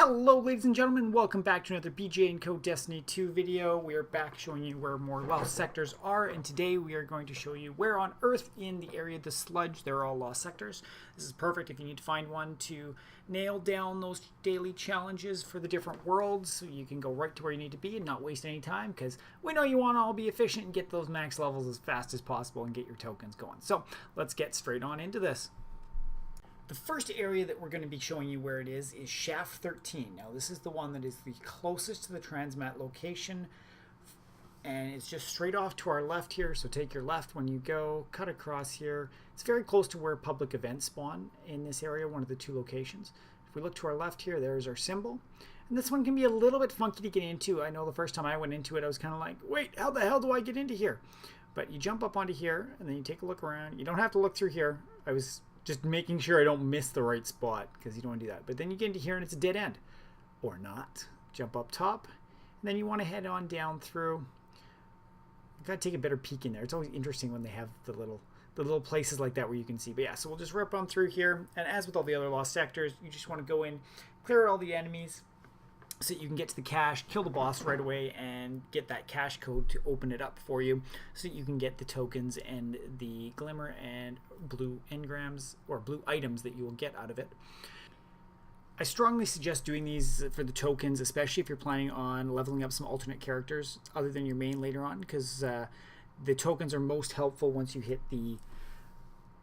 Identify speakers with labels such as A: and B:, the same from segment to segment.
A: Hello ladies and gentlemen, welcome back to another BJ&Co Destiny 2 video. We are back showing you where more lost sectors are, and today we are going to show you where on Earth in the area of the Sludge they're all lost sectors. This is perfect if you need to find one to nail down those daily challenges for the different worlds, so you can go right to where you need to be and not waste any time, because we know you want to all be efficient and get those max levels as fast as possible and get your tokens going. So let's get straight on into this. The first area that we're going to be showing you where it is Shaft 13. Now this is the one that is the closest to the transmat location, and it's just straight off to our left here, so take your left when you go, cut across here. It's very close to where public events spawn in this area, one of the two locations. If we look to our left here, there's our symbol, and this one can be a little bit funky to get into. I know the first time I went into it I was kind of like, wait, how the hell do I get into here? But you jump up onto here and then you take a look around. You don't have to look through here. I was just making sure I don't miss the right spot, because you don't want to do that. But then you get into here and it's a dead end. Or not. Jump up top. And then you want to head on down through. You've got to take a better peek in there. It's always interesting when they have the little places like that where you can see. But yeah, so we'll just rip on through here. And as with all the other lost sectors, you just want to go in, clear all the enemies, so that you can get to the cache, kill the boss right away, and get that cache code to open it up for you, so that you can get the tokens and the glimmer and blue engrams or blue items that you will get out of it. I strongly suggest doing these for the tokens, especially if you're planning on leveling up some alternate characters other than your main later on, because the tokens are most helpful once you hit the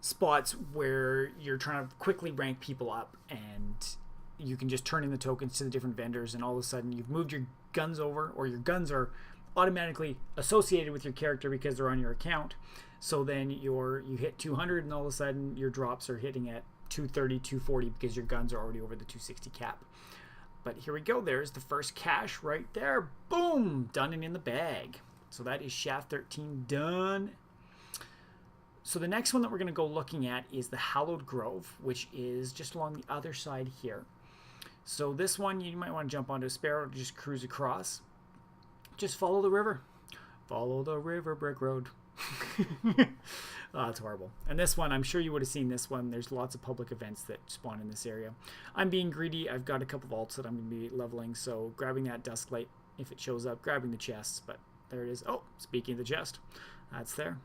A: spots where you're trying to quickly rank people up, and you can just turn in the tokens to the different vendors, and all of a sudden you've moved your guns over, or your guns are automatically associated with your character because they're on your account. So then you hit 200 and all of a sudden your drops are hitting at 230, 240 because your guns are already over the 260 cap. But here we go. There's the first cache right there. Boom! Done and in the bag. So that is Shaft 13 done. So the next one that we're going to go looking at is the Hallowed Grove, which is just along the other side here. So this one, you might want to jump onto a sparrow to just cruise across. Just follow the river. Follow the river, brick road. Oh, that's horrible. And this one, I'm sure you would have seen this one. There's lots of public events that spawn in this area. I'm being greedy. I've got a couple of alts that I'm going to be leveling, so grabbing that dust light if it shows up, grabbing the chests, but there it is. Oh, speaking of the chest, that's there.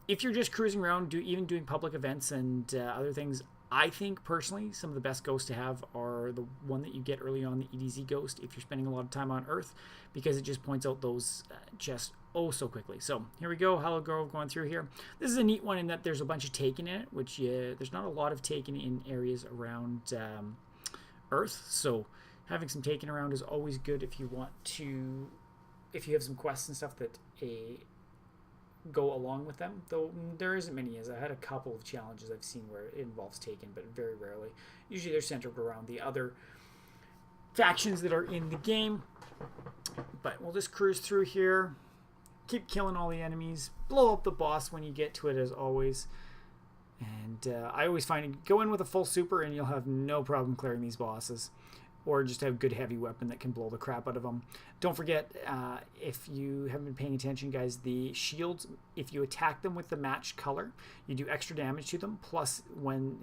A: If you're just cruising around, even doing public events and other things, I think personally some of the best ghosts to have are the one that you get early on, the EDZ ghost, if you're spending a lot of time on Earth, because it just points out those chests oh so quickly. So here we go, Hallowed Grove going through here. This is a neat one in that there's a bunch of taken in it, which there's not a lot of taken in areas around Earth, so having some taken around is always good if you want to, if you have some quests and stuff that go along with them, though there isn't many. As I had a couple of challenges I've seen where it involves taken, but very rarely. Usually they're centered around the other factions that are in the game. But we'll just cruise through here, keep killing all the enemies, blow up the boss when you get to it as always. And I always find go in with a full super and you'll have no problem clearing these bosses. Or just have a good heavy weapon that can blow the crap out of them. Don't forget, if you haven't been paying attention, guys, the shields, if you attack them with the matched color, you do extra damage to them. Plus, when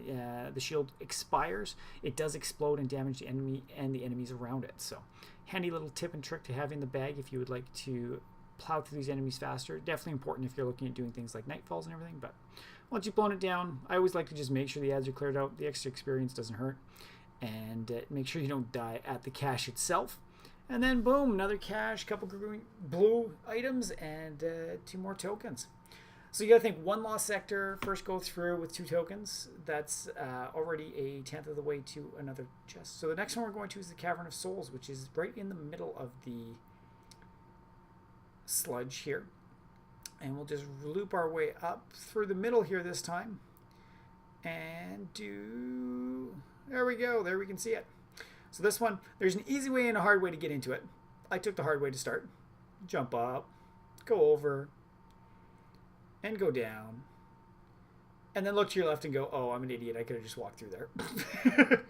A: the shield expires, it does explode and damage the enemy and the enemies around it. So, handy little tip and trick to have in the bag if you would like to plow through these enemies faster. Definitely important if you're looking at doing things like nightfalls and everything. But once you've blown it down, I always like to just make sure the ads are cleared out. The extra experience doesn't hurt. And make sure you don't die at the cache itself. And then boom, another cache, couple blue items, and 2 more tokens. So you gotta think, one lost sector, first go through with 2 tokens. That's already a 10th of the way to another chest. So the next one we're going to is the Cavern of Souls, which is right in the middle of the Sludge here. And we'll just loop our way up through the middle here this time. And there we go. There we can see it. So this one, there's an easy way and a hard way to get into it. I took the hard way to start. Jump up, go over, and go down. And then look to your left and go, oh, I'm an idiot. I could have just walked through there.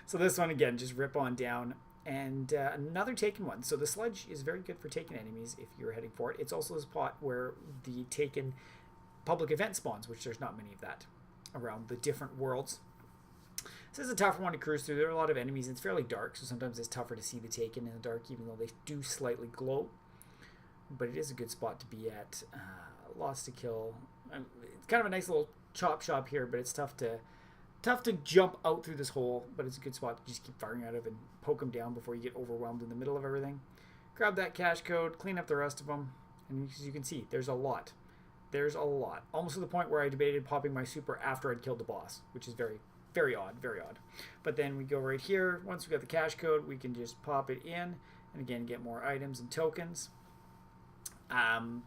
A: So this one, again, just rip on down. And another taken one. So the Sludge is very good for taken enemies if you're heading for it. It's also the spot where the taken public event spawns, which there's not many of that around the different worlds. This is a tougher one to cruise through. There are a lot of enemies. It's fairly dark, so sometimes it's tougher to see the Taken in the dark, even though they do slightly glow. But it is a good spot to be at. Lots to kill. It's kind of a nice little chop shop here, but it's tough to jump out through this hole. But it's a good spot to just keep firing out of and poke them down before you get overwhelmed in the middle of everything. Grab that cache code, clean up the rest of them, and as you can see, there's a lot. There's a lot. Almost to the point where I debated popping my super after I'd killed the boss, which is very, very odd, very odd. But then we go right here. Once we got the cache code, we can just pop it in, and again, get more items and tokens.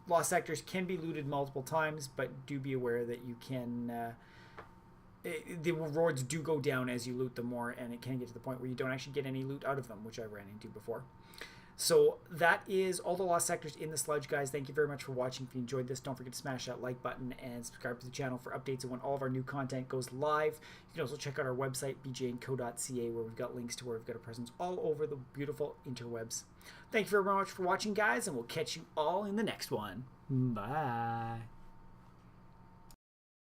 A: Lost sectors can be looted multiple times, but do be aware that you can... the rewards do go down as you loot them more, and it can get to the point where you don't actually get any loot out of them, which I ran into before. So that is all the lost sectors in the Sludge, guys. Thank you very much for watching. If you enjoyed this, don't forget to smash that like button and subscribe to the channel for updates on when all of our new content goes live. You can also check out our website, BJ&Co.ca, where we've got links to where we've got a presence all over the beautiful interwebs. Thank you very much for watching, guys, and we'll catch you all in the next one. Bye.